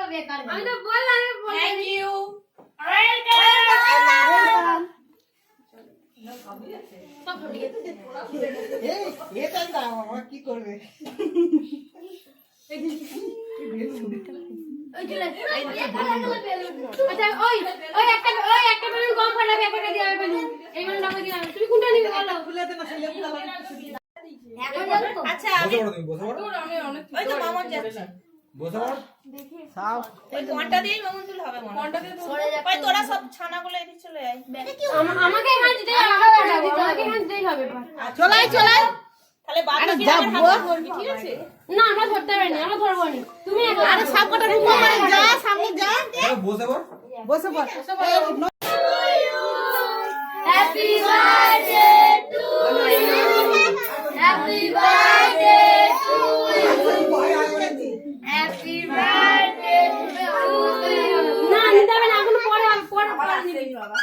আমি তো বললাম থ্যাংক ইউ। কি করবে আচ্ছা ওই একটা বেলুন কম ফাটাবে একটা দিয়ে বেলুন এই বেলুনটা দিয়ে তুমি কোনটা নিবে বলো ফুলাতে না ছেলে ফুলা এখন যাবো তো? আচ্ছা আমি ওই তো মামন যাচ্ছে। ওই কোনটা দিয়েই মামন তুল হবে মনে হয়। ওই তোরা সব ছানাগুলো এদিকে চলে আয়। আমাকে এখানে দিতে হবে আমাকে এখানে দিতেই হবে চলাই তাহলে বাদ বাকি আমার হাতে ধরবি, ঠিক আছে? না আমরা ধরতে পারি না আমরা ধরবো না তুমি আরে সব কটা রুম করে যা সামনে যা বসে পড় happy birthday to you happy birthday to you happy birthday to you না নিতে হবে না এখন পরে নিবি বাবা